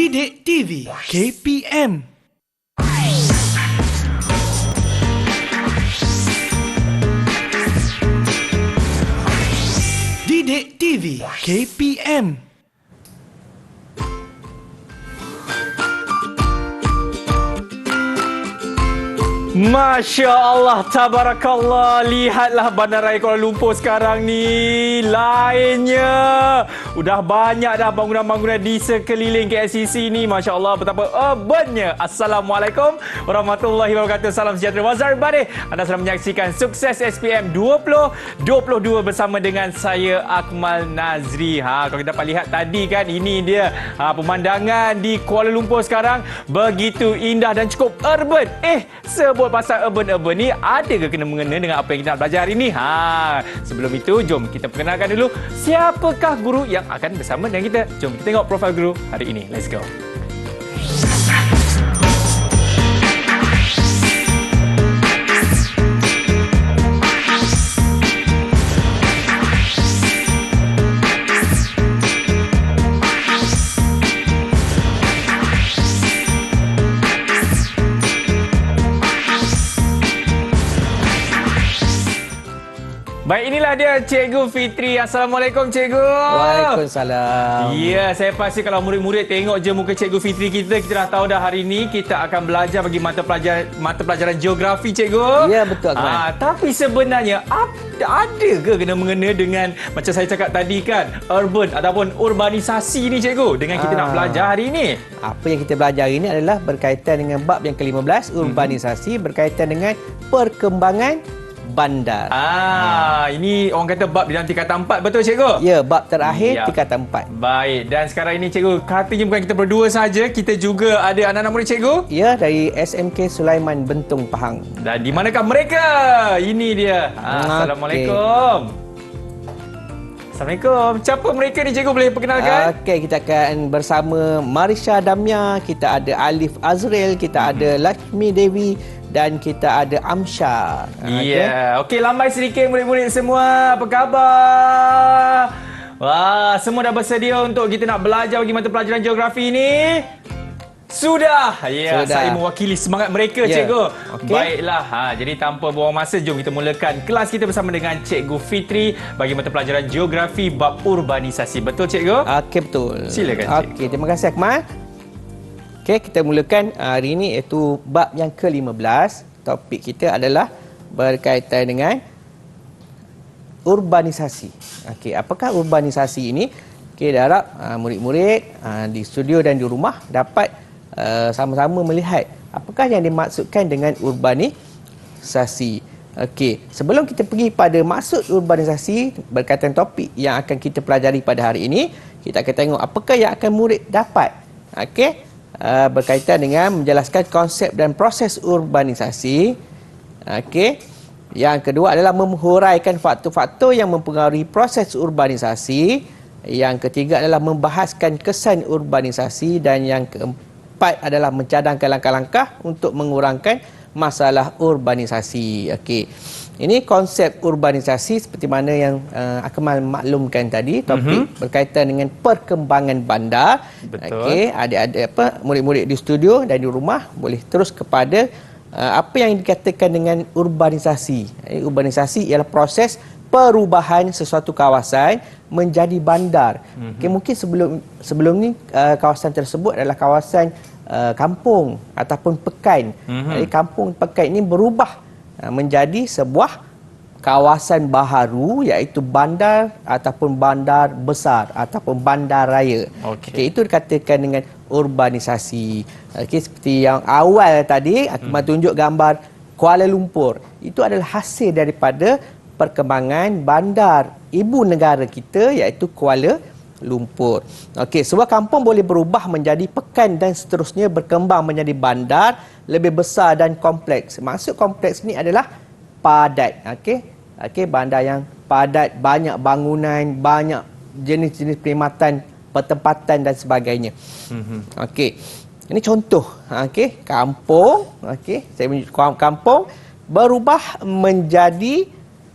Didik TV KPM. Didik TV KPM. Masya Allah, tabarakallah. Lihatlah Bandaraya Kuala Lumpur sekarang ni. Lainnya. Udah banyak dah bangunan-bangunan di sekeliling KLCC ni. Masya Allah, betapa urbannya. Assalamualaikum warahmatullahi wabarakatuh. Salam sejahtera. What's up everybody? Anda sedang menyaksikan Sukses SPM 2022 bersama dengan saya, Akmal Nazri. Kalau kita dapat lihat tadi kan, ini dia pemandangan di Kuala Lumpur sekarang. Begitu indah dan cukup urban. Sebut pasal urban ni, ada ke kena-mengena dengan apa yang kita nak belajar hari ini? Sebelum itu, jom kita perkenalkan dulu siapakah guru yang akan bersama dengan kita. Jom kita tengok profil guru hari ini. Let's go. Baik, inilah dia Cikgu Fitri. Assalamualaikum, Cikgu. Waalaikumsalam. Ya, saya pasti kalau murid-murid tengok je muka Cikgu Fitri kita dah tahu dah hari ini kita akan belajar bagi mata pelajaran geografi, Cikgu. Ya, betul, Akmal. Tapi sebenarnya ada ke kena-mengena dengan macam saya cakap tadi kan, urban ataupun urbanisasi ni, Cikgu, dengan kita nak belajar hari ini? Apa yang kita belajar hari ini adalah berkaitan dengan bab yang ke-15, urbanisasi, berkaitan dengan perkembangan bandar. Ini orang kata bab di dalam tingkatan 4, betul, Cikgu? Ya, bab terakhir tingkatan 4. Baik, dan sekarang ini, Cikgu, katanya bukan kita berdua saja, kita juga ada anak-anak murid, Cikgu. Ya, dari SMK Sulaiman Bentung Pahang. Dan di manakah mereka? Ini dia. Assalamualaikum. Assalamualaikum. Siapa mereka ni, Cikgu, boleh perkenalkan? Okey, kita akan bersama Marisha Damia, kita ada Alif Azril, kita ada Lakshmi Devi dan kita ada Amsha. Ya. Okey, lambai sedikit murid-murid semua. Apa khabar? Wah, semua dah bersedia untuk kita nak belajar bagi mata pelajaran geografi ni? Sudah. Ya, Sudah. saya mewakili semangat mereka, Cikgu. Okey. Baiklah. Jadi tanpa buang masa, jom kita mulakan kelas kita bersama dengan Cikgu Fitri bagi mata pelajaran geografi bab urbanisasi. Betul, Cikgu? Okey, betul. Silakan, Cikgu. Okey, terima kasih, Akmal. Okey, kita mulakan hari ini iaitu bab yang ke-15. Topik kita adalah berkaitan dengan urbanisasi. Okey, apakah urbanisasi ini? Okey, harap murid-murid di studio dan di rumah dapat sama-sama melihat apakah yang dimaksudkan dengan urbanisasi. Okey, sebelum kita pergi pada maksud urbanisasi berkaitan topik yang akan kita pelajari pada hari ini, kita akan tengok apakah yang akan murid dapat. Okey, berkaitan dengan menjelaskan konsep dan proses urbanisasi. Okey. Yang kedua adalah menghuraikan faktor-faktor yang mempengaruhi proses urbanisasi. Yang ketiga adalah membahaskan kesan urbanisasi dan yang keempat adalah mencadangkan langkah-langkah untuk mengurangkan masalah urbanisasi. Okey. Ini konsep urbanisasi seperti mana yang Akmal maklumkan tadi, topik berkaitan dengan perkembangan bandar. Betul. Okey, adik-adik murid-murid di studio dan di rumah boleh terus kepada apa yang dikatakan dengan urbanisasi. Urbanisasi ialah proses perubahan sesuatu kawasan menjadi bandar. Okey, mungkin sebelum ni kawasan tersebut adalah kawasan kampung ataupun pekan. Jadi kampung pekan ini berubah menjadi sebuah kawasan baharu, iaitu bandar ataupun bandar besar ataupun bandar raya. Okey, itu dikatakan dengan urbanisasi. Okey, seperti yang awal tadi Akmal tunjuk gambar Kuala Lumpur. Itu adalah hasil daripada perkembangan bandar ibu negara kita, iaitu Kuala Lumpur. Okey, sebuah kampung boleh berubah menjadi pekan dan seterusnya berkembang menjadi bandar lebih besar dan kompleks. Maksud kompleks ni adalah padat. Okey, bandar yang padat, banyak bangunan, banyak jenis-jenis perkhidmatan, pertempatan dan sebagainya. Okey. Ini contoh. Okey, kampung, saya menunjuk kampung berubah menjadi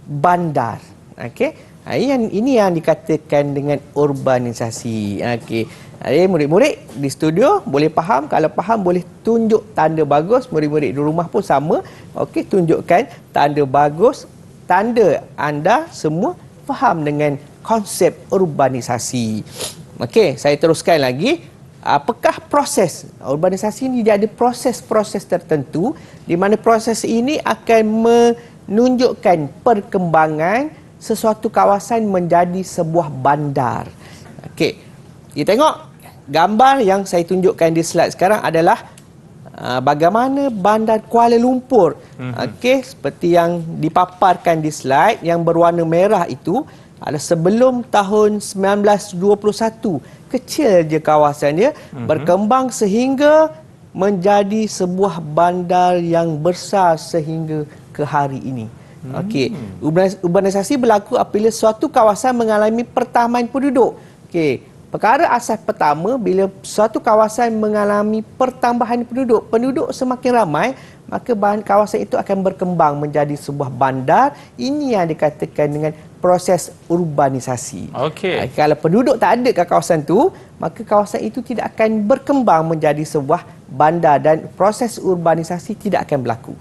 bandar. Okey. Ini yang dikatakan dengan urbanisasi. Okey. Jadi murid-murid di studio boleh faham, kalau faham boleh tunjuk tanda bagus, murid-murid di rumah pun sama. Okey, tunjukkan tanda bagus, tanda anda semua faham dengan konsep urbanisasi. Okey, saya teruskan lagi. Apakah proses urbanisasi ini? Dia ada proses-proses tertentu di mana proses ini akan menunjukkan perkembangan sesuatu kawasan menjadi sebuah bandar. Okey. Kita tengok gambar yang saya tunjukkan di slide sekarang adalah bagaimana bandar Kuala Lumpur. Okey, seperti yang dipaparkan di slide yang berwarna merah itu adalah sebelum tahun 1921. Kecil je kawasan dia, berkembang sehingga menjadi sebuah bandar yang besar sehingga ke hari ini. Okey, urbanisasi berlaku apabila suatu kawasan mengalami pertambahan penduduk. Okey, perkara asas pertama, bila suatu kawasan mengalami pertambahan penduduk semakin ramai, maka kawasan itu akan berkembang menjadi sebuah bandar. Ini yang dikatakan dengan proses urbanisasi. Okey. Kalau penduduk tak ada kat kawasan tu, maka kawasan itu tidak akan berkembang menjadi sebuah bandar dan proses urbanisasi tidak akan berlaku.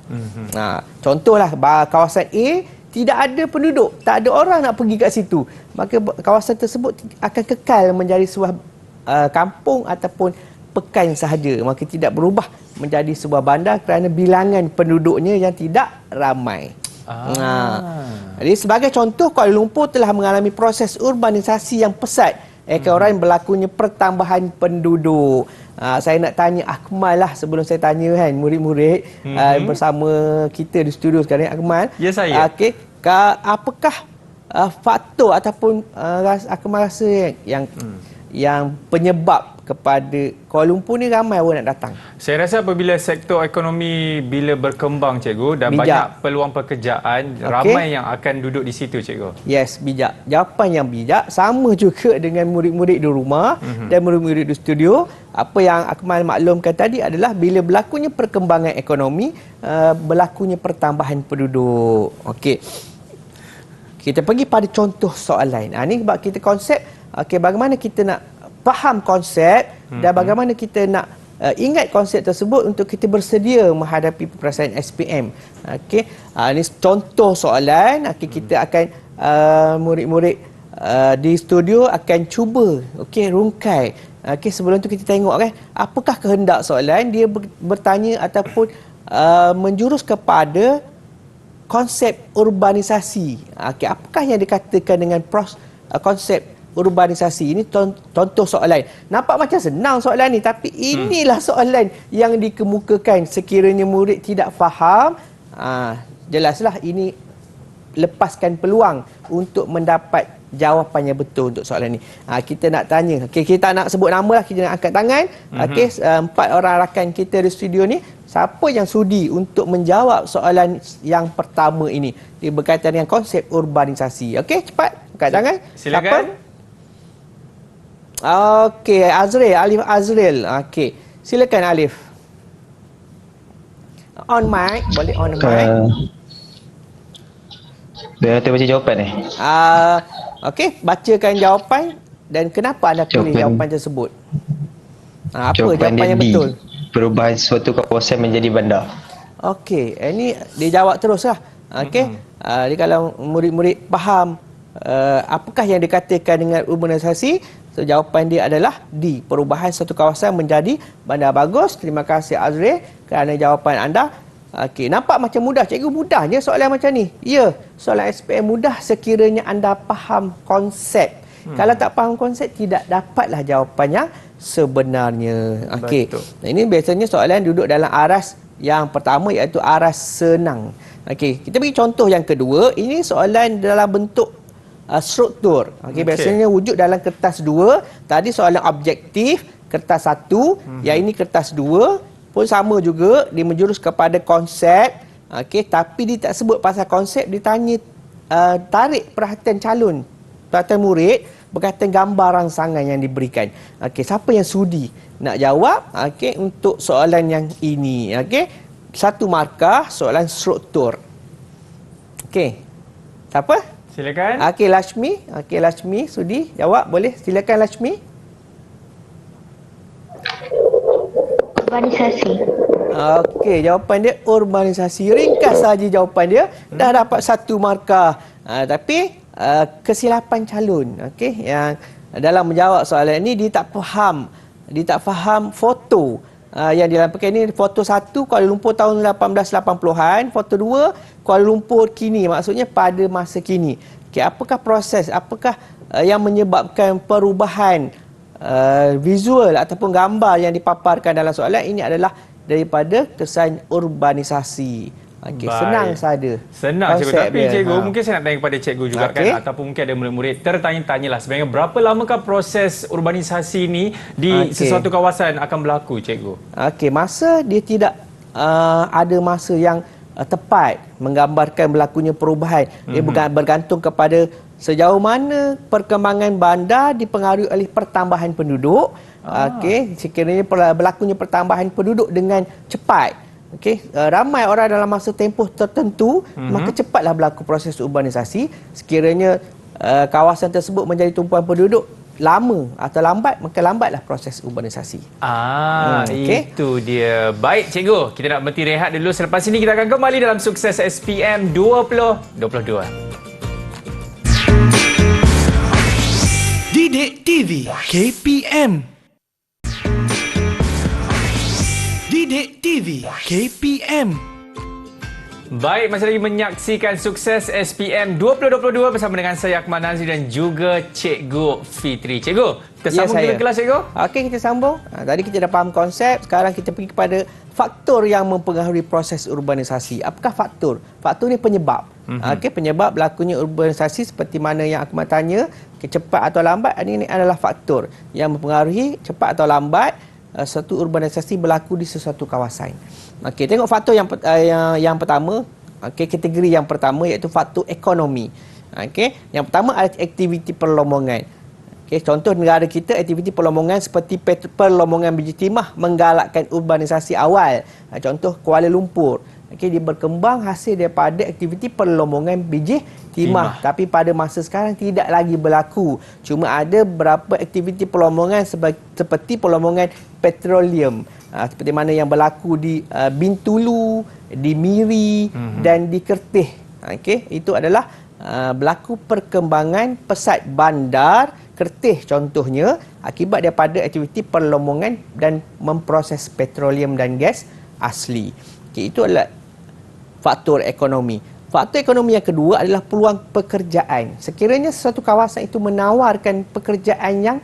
Contohlah kawasan A tidak ada penduduk, tak ada orang nak pergi kat situ, maka kawasan tersebut akan kekal menjadi sebuah kampung ataupun pekan sahaja, maka tidak berubah menjadi sebuah bandar kerana bilangan penduduknya yang tidak ramai. Jadi sebagai contoh, Kuala Lumpur telah mengalami proses urbanisasi yang pesat ekoran berlakunya pertambahan penduduk. Saya nak tanya Akmal lah sebelum saya tanya kan murid-murid bersama kita di studio sekarang. Akmal. Ya, saya. Okey, apakah faktor ataupun Akmal rasa yang penyebab kepada Kuala Lumpur ni ramai orang nak datang? Saya rasa apabila sektor ekonomi bila berkembang, cikgu, dan bijak. banyak peluang pekerjaan, ramai yang akan duduk di situ, cikgu. Yes, bijak. Jawapan yang bijak. Sama juga dengan murid-murid di rumah dan murid-murid di studio. Apa yang Akmal maklumkan tadi adalah bila berlakunya perkembangan ekonomi, berlakunya pertambahan penduduk. Okey. Kita pergi pada contoh soalan. Ini sebab kita konsep, okey, bagaimana kita nak faham konsep dan bagaimana kita nak ingat konsep tersebut untuk kita bersedia menghadapi peperiksaan SPM. Okey, ini contoh soalan. Okey, kita akan murid-murid di studio akan cuba rungkai. Okey, sebelum tu kita tengok kan apakah kehendak soalan. Dia bertanya ataupun menjurus kepada konsep urbanisasi. Okey, apakah yang dikatakan dengan konsep urbanisasi? Ini contoh soalan. Nampak macam senang soalan ni, tapi inilah soalan yang dikemukakan. Sekiranya murid tidak faham, jelaslah ini lepaskan peluang untuk mendapat jawapan yang betul untuk soalan ni. Kita nak tanya, kita nak sebut nama lah, kita nak angkat tangan. 4 orang rakan kita di studio ni, siapa yang sudi untuk menjawab soalan yang pertama ini? Dia berkaitan dengan konsep urbanisasi. Okey, cepat angkat tangan. Silakan. Siapa? Okey, Alif Azril. Okey, silakan Alif. On mic, boleh on mic. Biar kita baca jawapan ni. Okey, bacakan jawapan dan kenapa anda pilih jawapan tersebut? Apa jawapan yang D. betul? Perubahan suatu kawasan menjadi bandar. Okey, ini dia jawab teruslah. Okey. Jadi kalau murid-murid faham apakah yang dikatakan dengan urbanisasi, so jawapan dia adalah D, perubahan suatu kawasan menjadi bandar. Bagus, terima kasih Azril kerana jawapan anda. Okey, nampak macam mudah. Cikgu, mudahnya soalan macam ni. Ya, soalan SPM mudah sekiranya anda faham konsep. Kalau tak faham konsep, tidak dapatlah jawapan yang sebenarnya. Okey. Ini biasanya soalan duduk dalam aras yang pertama, iaitu aras senang. Okey, kita bagi contoh yang kedua. Ini soalan dalam bentuk struktur. Okey, biasanya wujud dalam kertas 2. Tadi soalan objektif, kertas 1. Yang ini kertas 2. Pun sama juga, dia menjurus kepada konsep. Okey, tapi dia tak sebut pasal konsep, dia tanya tarik perhatian perhatian murid berkaitan gambar rangsangan yang diberikan. Okey, siapa yang sudi nak jawab untuk soalan yang ini? Okey, 1 markah soalan struktur. Okey, siapa? Silakan. Okey, Lashmi. Okey, Lashmi sudi jawab, boleh? Silakan Lashmi. Urbanisasi. Okey, jawapan dia urbanisasi. Ringkas saja jawapan dia. Dah dapat 1 markah. Tapi kesilapan calon. Okey, yang dalam menjawab soalan ini dia tak faham. Dia tak faham foto. Yang dilampirkan ini foto 1 Kuala Lumpur tahun 1880-an, foto 2 Kuala Lumpur kini, maksudnya pada masa kini. Okey, apakah proses, apakah yang menyebabkan perubahan visual ataupun gambar yang dipaparkan dalam soalan ini adalah daripada kesan urbanisasi. Okey, senang saja. Senang cikgu. Tapi dia. cikgu, mungkin saya nak tanya kepada cikgu juga kan, ataupun mungkin ada murid-murid tertanya-tanyalah sebenarnya berapa lamakah proses urbanisasi ini di sesuatu kawasan akan berlaku, cikgu? Okey, masa dia tidak ada masa yang tepat menggambarkan berlakunya perubahan. Dia bergantung kepada sejauh mana perkembangan bandar dipengaruhi oleh pertambahan penduduk. Okey, sekiranya berlakunya pertambahan penduduk dengan cepat, okey, ramai orang dalam masa tempoh tertentu, maka cepatlah berlaku proses urbanisasi. Sekiranya kawasan tersebut menjadi tumpuan penduduk lama atau lambat, maka lambatlah proses urbanisasi. Itu dia. Baik cikgu, kita nak berhenti rehat dulu. Selepas ini kita akan kembali dalam Sukses SPM 2022. Didik TV KPM. Didik TV KPM. Baik, masih lagi menyaksikan Sukses SPM 2022 bersama dengan saya Akmal Nazri dan juga Cikgu Fitri. Cikgu, kita sambung kita kelas, Cikgu. Okey, kita sambung. Tadi kita dah faham konsep, sekarang kita pergi kepada faktor yang mempengaruhi proses urbanisasi. Apakah faktor? Faktor ni penyebab. Okey, penyebab berlakunya urbanisasi seperti mana yang Akmal tanya, cepat atau lambat, ini adalah faktor yang mempengaruhi cepat atau lambat satu urbanisasi berlaku di sesuatu kawasan. Okey, tengok faktor yang pertama, okey, kategori yang pertama iaitu faktor ekonomi. Okey, yang pertama adalah aktiviti perlombongan. Okey, contoh negara kita, aktiviti perlombongan seperti perlombongan biji timah menggalakkan urbanisasi awal. Contoh Kuala Lumpur. Okey, dia berkembang hasil daripada aktiviti perlombongan biji timah. Tapi pada masa sekarang tidak lagi berlaku. Cuma ada beberapa aktiviti perlombongan seperti perlombongan petroleum. Seperti mana yang berlaku di Bintulu, di Miri dan di Kertih. Okey, itu adalah berlaku perkembangan pesat bandar Kertih contohnya akibat daripada aktiviti perlombongan dan memproses petroleum dan gas asli. Okey, itu adalah faktor ekonomi. Faktor ekonomi yang kedua adalah peluang pekerjaan. Sekiranya sesuatu kawasan itu menawarkan pekerjaan yang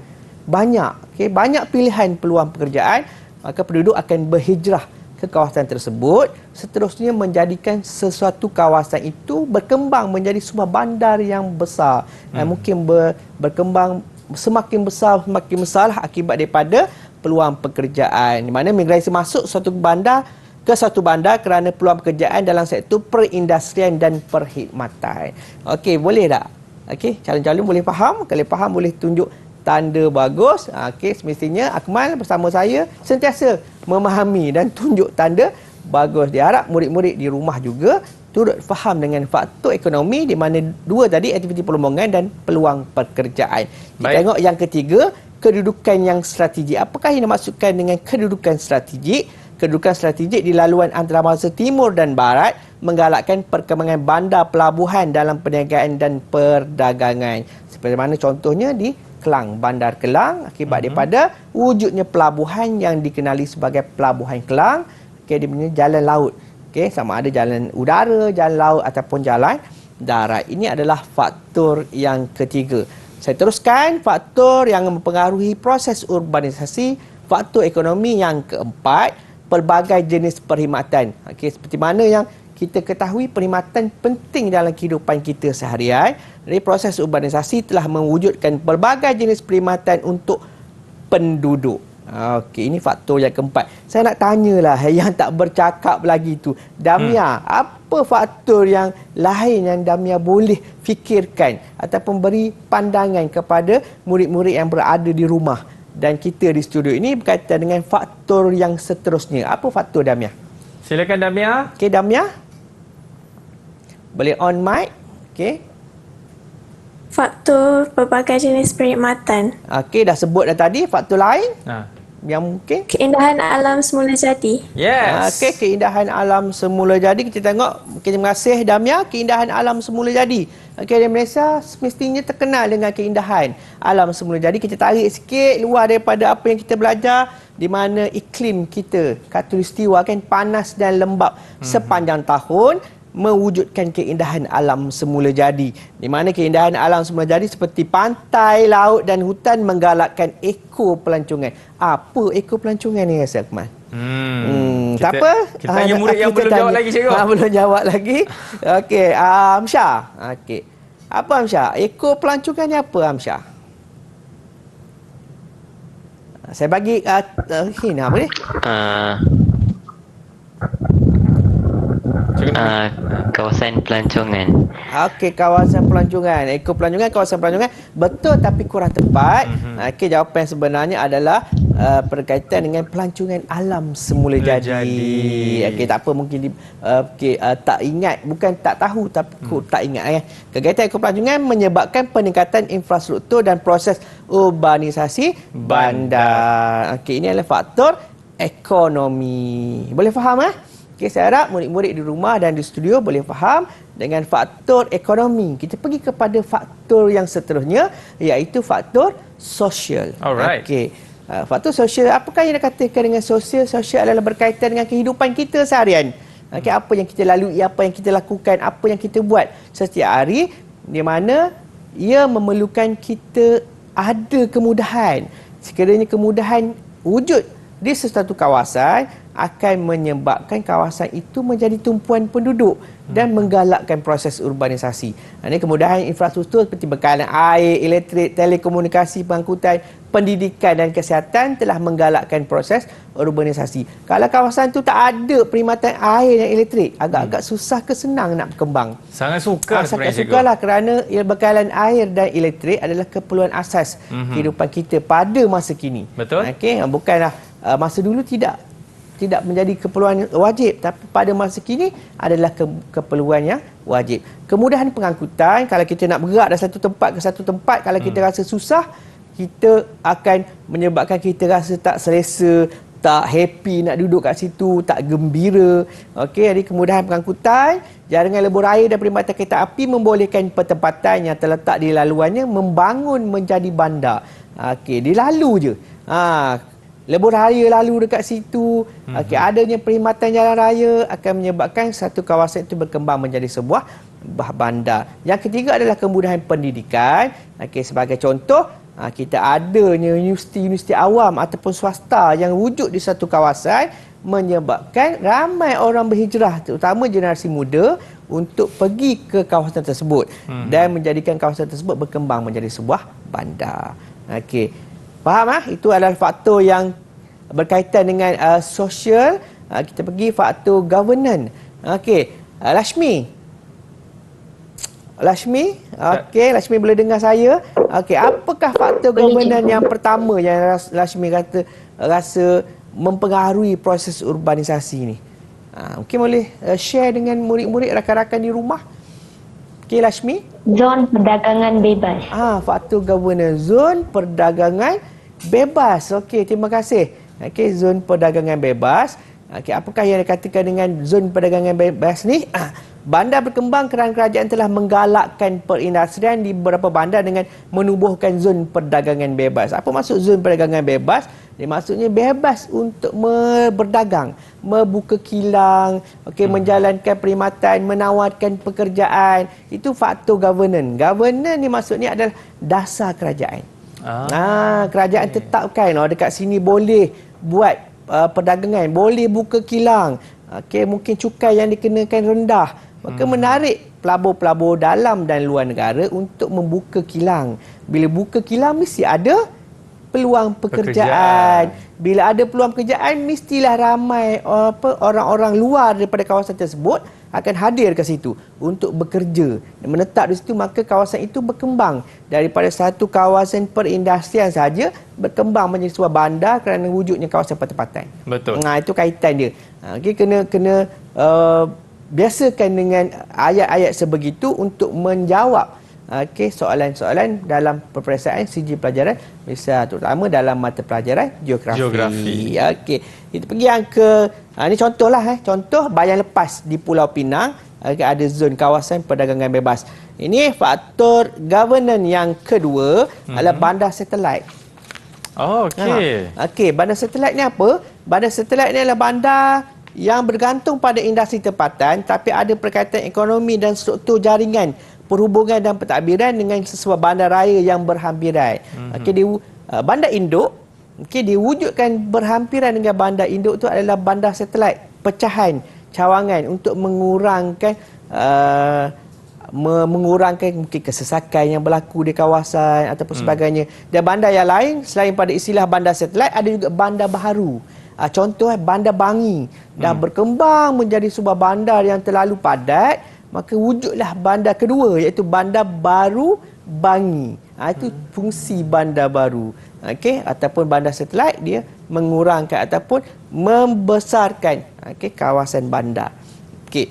banyak, okey, banyak pilihan peluang pekerjaan, maka penduduk akan berhijrah ke kawasan tersebut, seterusnya menjadikan sesuatu kawasan itu berkembang menjadi sebuah bandar yang besar. Mungkin berkembang semakin besarlah akibat daripada peluang pekerjaan. Di mana migrasi masuk suatu bandar kerana peluang pekerjaan dalam sektor perindustrian dan perkhidmatan. Okey, boleh tak? Okey, calon-calon boleh faham? Kalau faham boleh tunjuk tanda bagus. Okey, semestinya Akmal bersama saya sentiasa memahami dan tunjuk tanda bagus. Diharap murid-murid di rumah juga turut faham dengan faktor ekonomi, di mana dua tadi aktiviti perlombongan dan peluang pekerjaan. Kita tengok yang ketiga, kedudukan yang strategik. Apakah yang dimaksudkan dengan kedudukan strategik? Kedudukan strategik di laluan antarabangsa timur dan barat menggalakkan perkembangan bandar pelabuhan dalam perniagaan dan perdagangan. Seperti mana contohnya di Kelang, Bandar Kelang, akibat daripada wujudnya pelabuhan yang dikenali sebagai Pelabuhan Kelang. Okey, dia punya jalan laut. Okey, sama ada jalan udara, jalan laut ataupun jalan darat. Ini adalah faktor yang ketiga. Saya teruskan faktor yang mempengaruhi proses urbanisasi. Faktor ekonomi yang keempat, pelbagai jenis perkhidmatan. Okey, seperti mana yang kita ketahui, perkhidmatan penting dalam kehidupan kita seharian. Jadi proses urbanisasi telah mewujudkan pelbagai jenis perkhidmatan untuk penduduk. Okey, ini faktor yang keempat. Saya nak tanyalah yang tak bercakap lagi tu, Damia, apa faktor yang lain yang Damia boleh fikirkan ataupun beri pandangan kepada murid-murid yang berada di rumah dan kita di studio ini berkaitan dengan faktor yang seterusnya? Apa faktor, Damia? Silakan, Damia. Okey, Damia, boleh on mic. Okey. Faktor pelbagai jenis perkhidmatan. Okey, dah sebut dah tadi faktor lain. yang mungkin Keindahan alam semula jadi. Yes. Okey, keindahan alam semula jadi. Kita tengok, terima kasih Damia, keindahan alam semula jadi. Okey, di Malaysia semestinya terkenal dengan keindahan alam semula jadi. Kita tarik sikit luar daripada apa yang kita belajar, di mana iklim kita khatulistiwa kan panas dan lembap sepanjang tahun, mewujudkan keindahan alam semula jadi. Di mana keindahan alam semula jadi seperti pantai, laut dan hutan menggalakkan ekopelancongan. Apa ekopelancongan ni rasa Akmal? Tak apa. Kita tanya murid yang belum jawab lagi, cikgu. Belum jawab lagi. Okey, Amsyah. Okey. Apa Amsyah? Ekopelancongan ni apa Amsyah? Saya bagi ini apa ni? Kawasan pelancongan. Okey, kawasan pelancongan. Ekopelancongan, kawasan pelancongan. Betul tapi kurang tepat. Okey, jawapan sebenarnya adalah berkaitan dengan pelancongan alam semula jadi. Okey, tak apa mungkin tak ingat, bukan tak tahu tapi tak ingat ya. Kegiatan ekopelancongan menyebabkan peningkatan infrastruktur dan proses urbanisasi bandar. Okey, ini adalah faktor ekonomi. Boleh faham Okay, saya harap murid-murid di rumah dan di studio boleh faham dengan faktor ekonomi. Kita pergi kepada faktor yang seterusnya, iaitu faktor sosial. Alright. Okey. Faktor sosial, apakah yang dikatakan dengan sosial? Sosial adalah berkaitan dengan kehidupan kita seharian. Okey, apa yang kita lalui, apa yang kita lakukan, apa yang kita buat setiap hari, di mana ia memerlukan kita ada kemudahan. Sekiranya kemudahan wujud di sesuatu kawasan, akan menyebabkan kawasan itu menjadi tumpuan penduduk dan menggalakkan proses urbanisasi. Ini kemudahan infrastruktur seperti bekalan air, elektrik, telekomunikasi, pengangkutan, pendidikan dan kesihatan telah menggalakkan proses urbanisasi. Kalau kawasan itu tak ada perkhidmatan air dan elektrik, agak-agak susah ke senang nak berkembang. Sangat sukar Sangat sebenarnya, sukarlah kerana bekalan air dan elektrik adalah keperluan asas kehidupan kita pada masa kini. Betul. Okey, bukanlah masa dulu tidak menjadi keperluan wajib, tapi pada masa kini adalah keperluan yang wajib. Kemudahan pengangkutan, kalau kita nak bergerak dari satu tempat ke satu tempat, kalau kita rasa susah, kita akan menyebabkan kita rasa tak selesa, tak happy nak duduk kat situ, tak gembira. Okey, jadi kemudahan pengangkutan, jaringan lebur air dan perkhidmatan kereta api membolehkan pertempatan yang terletak di laluannya membangun menjadi bandar. Okey, dia lalu je. Lebur raya lalu dekat situ. Okey, adanya perkhidmatan jalan raya akan menyebabkan satu kawasan itu berkembang menjadi sebuah bandar. Yang ketiga adalah kemudahan pendidikan. Okey, sebagai contoh, kita adanya universiti-universiti awam ataupun swasta yang wujud di satu kawasan menyebabkan ramai orang berhijrah, terutama generasi muda, untuk pergi ke kawasan tersebut dan menjadikan kawasan tersebut berkembang menjadi sebuah bandar. Okey. Faham Itu adalah faktor yang berkaitan dengan sosial. Kita pergi faktor governance. Okey, Lashmi. Okey, Lashmi boleh dengar saya? Okey, apakah faktor governance yang pertama yang Lashmi rasa mempengaruhi proses urbanisasi ni? Mungkin boleh share dengan murid-murid, rakan-rakan di rumah. Okey, Lashmi. Zon perdagangan bebas. Faktor governance, zon perdagangan bebas. Okey, terima kasih. Okey, zon perdagangan bebas. Okey, apakah yang dikatakan dengan zon perdagangan bebas ni? Bandar berkembang kerana kerajaan telah menggalakkan perindustrian di beberapa bandar dengan menubuhkan zon perdagangan bebas. Apa maksud zon perdagangan bebas? Dia maksudnya bebas untuk berdagang, membuka kilang, menjalankan perkhidmatan, menawarkan pekerjaan. Itu faktor governance. Governance ni maksudnya adalah dasar kerajaan. Kerajaan tetapkan dekat sini boleh buat perdagangan, boleh buka kilang. Mungkin cukai yang dikenakan rendah. Maka menarik pelabur-pelabur dalam dan luar negara untuk membuka kilang. Bila buka kilang mesti ada peluang pekerjaan. Bila ada peluang pekerjaan, mestilah ramai orang-orang luar daripada kawasan tersebut akan hadir ke situ untuk bekerja dan menetap di situ. Maka kawasan itu berkembang daripada satu kawasan perindustrian saja berkembang menjadi sebuah bandar kerana wujudnya kawasan pertempatan. Betul. Itu kaitan dia. Kena biasakan dengan ayat-ayat sebegitu untuk menjawab soalan-soalan dalam peperiksaan sijil pelajaran besar, terutama dalam mata pelajaran geografi. Okey. Kita pergi yang ke ni contohlah contoh bayang lepas di Pulau Pinang, ada zon kawasan perdagangan bebas. Ini faktor governance yang kedua adalah bandar satelit. Oh, okey. Okey, bandar satelit ni apa? Bandar satelit ni adalah bandar yang bergantung pada industri tempatan tapi ada perkaitan ekonomi dan struktur jaringan perhubungan dan pentadbiran dengan sesuatu bandaraya yang berhampiran. Okey, bandar induk, diwujudkan berhampiran dengan bandar induk itu adalah bandar satelit, pecahan cawangan untuk mengurangkan mungkin kesesakan yang berlaku di kawasan ataupun sebagainya. Dan bandar yang lain selain pada istilah bandar satelit ada juga bandar baharu. Contoh bandar Bangi dah berkembang menjadi sebuah bandar yang terlalu padat, maka wujudlah bandar kedua iaitu bandar baru Bangi. Itu fungsi bandar baru. Okey, ataupun bandar satelit dia mengurangkan ataupun membesarkan kawasan bandar. Okey.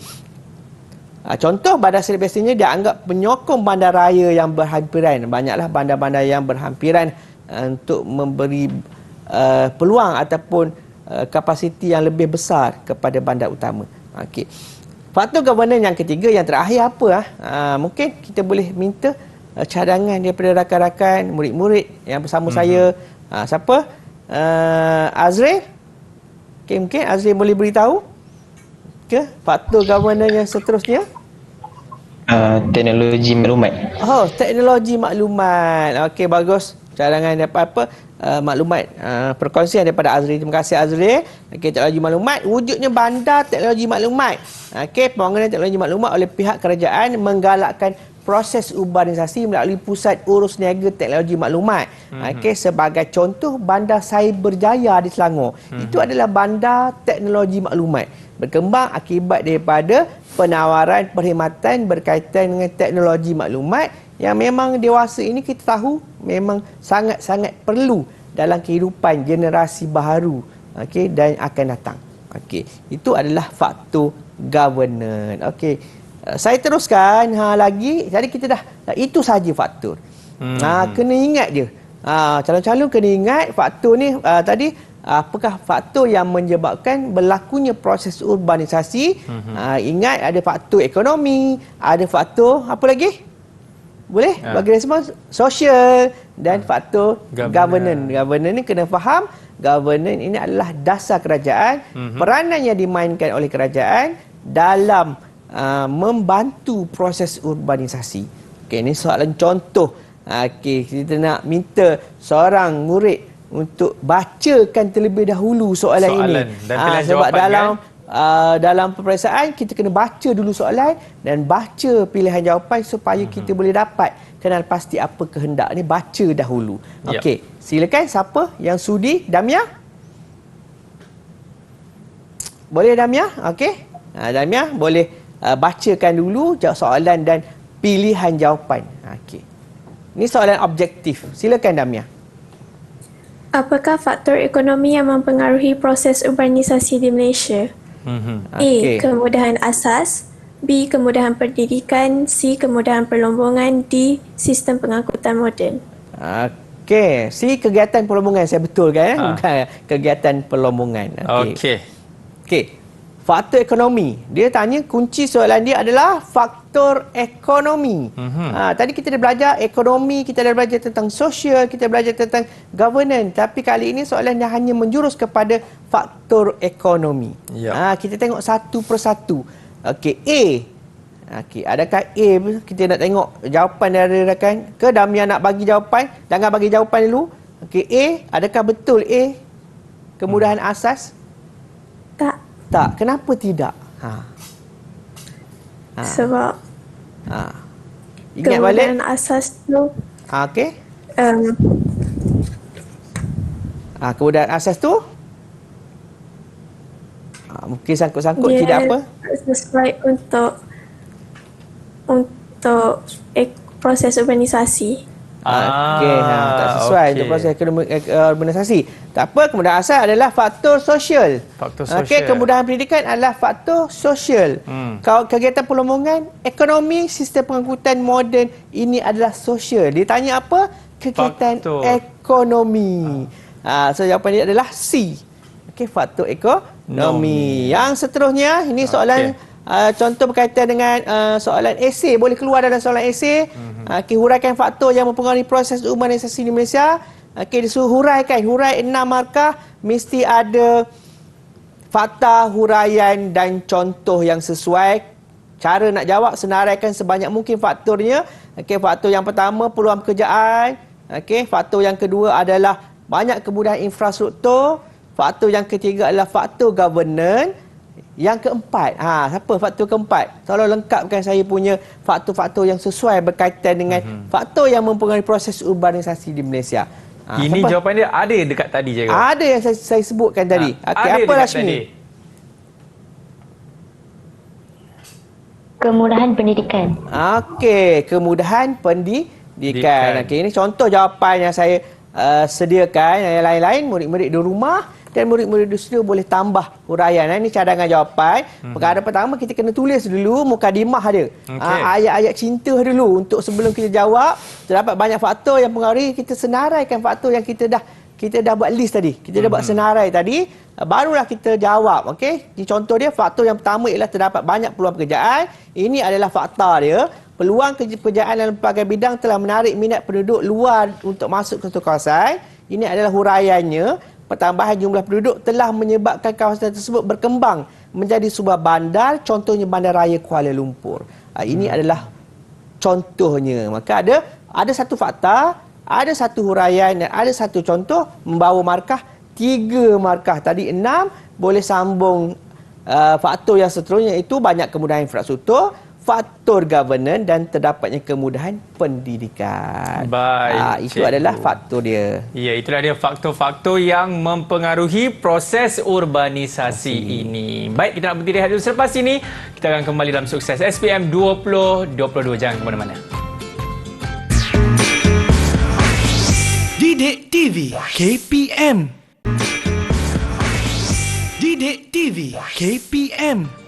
Contoh bandar satelit biasanya dia anggap penyokong bandaraya yang berhampiran. Banyaklah bandar-bandar yang berhampiran untuk memberi peluang ataupun kapasiti yang lebih besar kepada bandar utama. Okey. Faktor governance yang ketiga, yang terakhir apa? Mungkin kita boleh minta cadangan daripada rakan-rakan, murid-murid yang bersama saya. Siapa? Azril? Okay, mungkin Azril boleh beritahu ke faktor governance yang seterusnya? Teknologi maklumat. Oh, teknologi maklumat. Okey, bagus. Cadangan apa-apa maklumat perkongsian daripada Azril. Terima kasih Azril. Okey, teknologi maklumat, wujudnya bandar teknologi maklumat. Okey, pembangunan teknologi maklumat oleh pihak kerajaan menggalakkan proses urbanisasi melalui Pusat Urus Niaga Teknologi Maklumat. Okey, sebagai contoh bandar Cyberjaya di Selangor. Itu adalah bandar teknologi maklumat. Berkembang akibat daripada penawaran perkhidmatan berkaitan dengan teknologi maklumat yang memang dewasa ini kita tahu memang sangat-sangat perlu dalam kehidupan generasi baharu, okey, dan akan datang. Okey, itu adalah faktor governance. Okey, saya teruskan lagi. Jadi kita dah itu saja faktor. Kena ingat je. Calon-calon kena ingat faktor ni tadi apakah faktor yang menyebabkan berlakunya proses urbanisasi. Ingat ada faktor ekonomi, ada faktor apa lagi? Boleh bagi respons sosial dan faktor governance. Governance ni kena faham, governance ini adalah dasar kerajaan, peranan yang dimainkan oleh kerajaan dalam membantu proses urbanisasi. Okey, ini soalan contoh. Okey, kita nak minta seorang murid untuk bacakan terlebih dahulu soalan ini. Dan pilihan sebab jawapan dalam peperiksaan kita kena baca dulu soalan dan baca pilihan jawapan supaya kita boleh dapat kenal pasti apa kehendak ni, baca dahulu. Okey, silakan siapa yang sudi? Damia? Boleh Damia? Okey. Damia boleh bacakan dulu jawab soalan dan pilihan jawapan. Okey. Ini soalan objektif. Silakan Damia. Apakah faktor ekonomi yang mempengaruhi proses urbanisasi di Malaysia? A. Kemudahan asas, B. Kemudahan pendidikan, C. Kemudahan perlombongan, D. Sistem pengangkutan moden. Okey, C. Kegiatan perlombongan. Saya betulkan bukan kegiatan perlombongan. Okey. Faktor ekonomi. Dia tanya kunci soalan dia adalah faktor ekonomi. Tadi kita dah belajar ekonomi, kita dah belajar tentang sosial, kita belajar tentang governance. Tapi kali ini soalan yang hanya menjurus kepada faktor ekonomi. Kita tengok satu persatu. Okey, A. Okey, adakah A? Kita nak tengok jawapan dari rakan. Ke Damia nak bagi jawapan? Jangan bagi jawapan dulu. Okey, A. Adakah betul A? Kemudahan asas? Tak. Kenapa tidak? Sebab ingat balik. kemudahan asas tu Okey. Kemudahan asas tu mungkin sangkut-sangkut tidak apa. Sesuai untuk proses urbanisasi. Okey, tak sesuai untuk proses urbanisasi. Tak apa, kemudahan asas adalah faktor sosial. Faktor sosial. Okey, kemudahan pendidikan adalah faktor sosial. Kegiatan perlombongan, ekonomi, sistem pengangkutan moden, ini adalah sosial. Dia tanya apa? Kegiatan Faktor ekonomi. So jawapan dia adalah C. Okey, faktor ekonomi. Yang seterusnya, ini soalan contoh berkaitan dengan soalan esei. Boleh keluar dalam soalan esei. Okey, huraikan faktor yang mempengaruhi proses urbanisasi di Malaysia. Okey, disuruh huraikan. Hurai 6 markah. Mesti ada fakta, huraian dan contoh yang sesuai. Cara nak jawab, senaraikan sebanyak mungkin faktornya. Okey, faktor yang pertama, peluang pekerjaan. Okey, faktor yang kedua adalah banyak kemudahan infrastruktur. Faktor yang ketiga adalah faktor governance. Yang keempat, siapa faktor keempat? Tolong lengkapkan saya punya faktor-faktor yang sesuai berkaitan dengan faktor yang mempengaruhi proses urbanisasi di Malaysia. Ini siapa? jawapan dia ada dekat tadi je ke? Ada yang saya sebutkan tadi. Okey, Ada apa dekat Rashmi? tadi. Kemudahan pendidikan. Okey, kemudahan pendidikan. Okey, ini contoh jawapan yang saya sediakan. Yang lain-lain, murid-murid di rumah dan murid-murid di studio boleh tambah huraian. Ini cadangan jawapan. Perkara pertama, kita kena tulis dulu mukadimah dia. Ayat-ayat cinta dulu untuk sebelum kita jawab. Terdapat banyak faktor yang pengaruhi, kita senaraikan faktor yang kita dah buat list tadi. Kita dah buat senarai tadi, barulah kita jawab. Okey. Ini contoh dia, faktor yang pertama ialah terdapat banyak peluang pekerjaan. Ini adalah fakta dia. Peluang pekerjaan dalam pelbagai bidang telah menarik minat penduduk luar untuk masuk ke satu kawasan. Ini adalah huraiannya. Pertambahan jumlah penduduk telah menyebabkan kawasan tersebut berkembang menjadi sebuah bandar, contohnya Bandaraya Kuala Lumpur. Ini adalah contohnya. Maka ada satu fakta, ada satu huraian dan ada satu contoh, membawa markah 3 markah. Tadi 6, boleh sambung faktor yang seterusnya itu banyak kemudahan infrastruktur, faktor governance dan terdapatnya kemudahan pendidikan. Baik, itu adalah faktor dia. Ya, itulah dia faktor-faktor yang mempengaruhi proses urbanisasi ini. Baik, kita nak berhenti rehat dulu. Selepas ini, kita akan kembali dalam Sukses SPM 2022. Jangan ke mana-mana. Didik TV KPM. Didik TV KPM.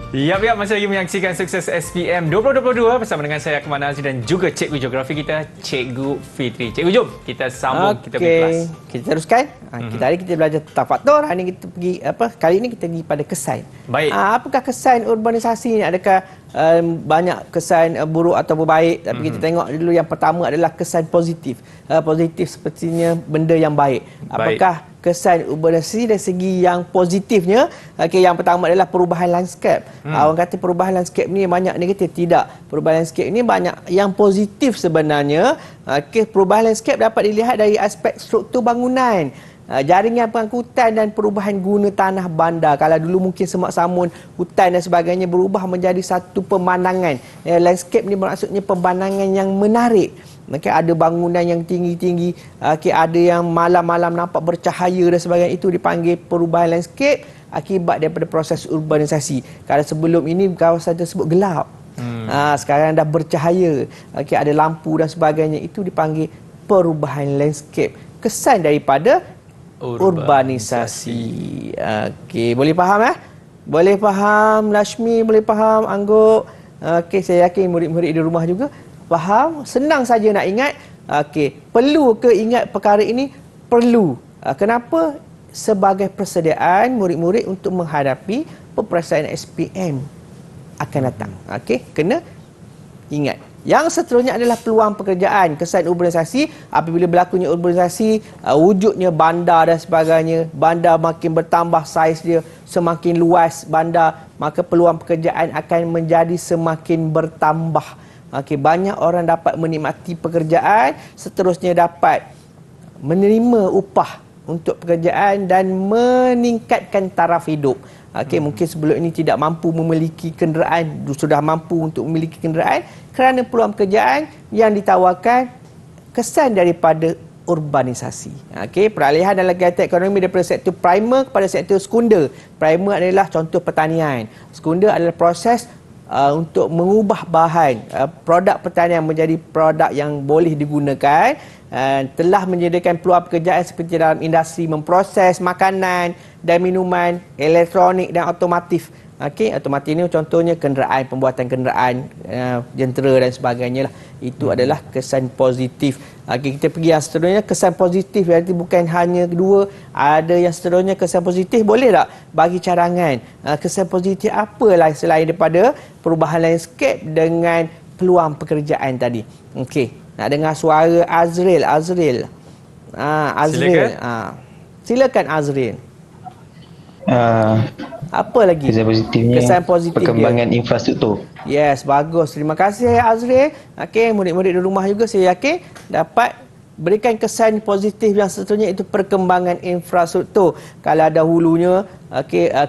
Ya, masih lagi menyaksikan Sukses SPM 2022 bersama dengan saya Akmal Nazri dan juga cikgu geografi kita, Cikgu Fitri. Cikgu, jom kita sambung kita punya kelas. Kita teruskan. Hari kita belajar tentang faktor. Hari ini kita pergi kali ini kita pergi pada kesan. Baik. Apakah kesan urbanisasi ini? Adakah banyak kesan buruk atau baik? Tapi kita tengok dulu yang pertama adalah kesan positif. Positif sepertinya benda yang baik. Apakah kesan urbanisasi dari segi yang positifnya? Okey, yang pertama adalah perubahan landscape. Orang kata perubahan landscape ni banyak negatif. Tidak. Perubahan landscape ni banyak yang positif sebenarnya. Okey, perubahan landscape dapat dilihat dari aspek struktur bangunan, jaringan pengangkutan dan perubahan guna tanah bandar. Kalau dulu mungkin semak samun, hutan dan sebagainya berubah menjadi satu pemandangan. Landscape ni maksudnya pemandangan yang menarik. Okay, ada bangunan yang tinggi-tinggi, ada yang malam-malam nampak bercahaya dan sebagainya. Itu dipanggil perubahan landscape akibat daripada proses urbanisasi. Kalau sebelum ini kawasan tersebut gelap, sekarang dah bercahaya, ada lampu dan sebagainya. Itu dipanggil perubahan landscape. Kesan daripada urbanisasi. Okey, boleh faham Boleh faham Rashmi, boleh faham Angguk. Okey, saya yakin murid-murid di rumah juga faham. Senang saja nak ingat. Okey, perlu ke ingat perkara ini? Perlu. Kenapa? Sebagai persediaan murid-murid untuk menghadapi peperiksaan SPM akan datang. Okey, kena ingat. Yang seterusnya adalah peluang pekerjaan. Kesan urbanisasi, apabila berlakunya urbanisasi, wujudnya bandar dan sebagainya, bandar makin bertambah saiz dia, semakin luas bandar, maka peluang pekerjaan akan menjadi semakin bertambah. Okey, banyak orang dapat menikmati pekerjaan, seterusnya dapat menerima upah untuk pekerjaan dan meningkatkan taraf hidup. Okey, mungkin sebelum ini tidak mampu memiliki kenderaan, sudah mampu untuk memiliki kenderaan kerana peluang pekerjaan yang ditawarkan. Kesan daripada urbanisasi. Okey, peralihan dalam kegiatan ekonomi daripada sektor primer kepada sektor sekunder. Primer adalah contoh pertanian. Sekunder adalah proses untuk mengubah bahan produk pertanian menjadi produk yang boleh digunakan, telah menyediakan peluang pekerjaan seperti dalam industri memproses makanan dan minuman, elektronik dan otomotif. Okey, otomotif ini contohnya kenderaan, pembuatan kenderaan, jentera dan sebagainya lah. Itu adalah kesan positif. Okey, kita pergi yang seterusnya, kesan positif nanti bukan hanya dua, ada yang seterusnya kesan positif, boleh tak bagi cadangan kesan positif apalah selain daripada perubahan landscape dengan peluang pekerjaan tadi. Okey, nak dengar suara Azril. Azril. Silakan Azril. Apa lagi? Kesan positifnya kesan positif perkembangan infrastruktur. Yes, bagus. Terima kasih Azril. Okey, murid-murid di rumah juga saya yakin dapat berikan kesan positif yang seterusnya, itu perkembangan infrastruktur. Kalau dahulunya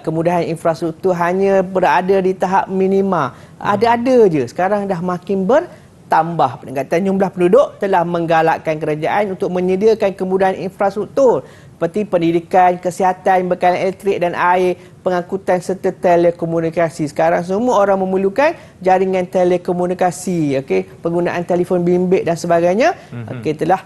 kemudahan infrastruktur hanya berada di tahap minima. Ada-ada je. Sekarang dah makin bertambah. Peningkatan jumlah penduduk telah menggalakkan kerajaan untuk menyediakan kemudahan infrastruktur seperti pendidikan, kesihatan, bekalan elektrik dan air, pengangkutan serta telekomunikasi. Sekarang semua orang memerlukan jaringan telekomunikasi, penggunaan telefon bimbit dan sebagainya. Telah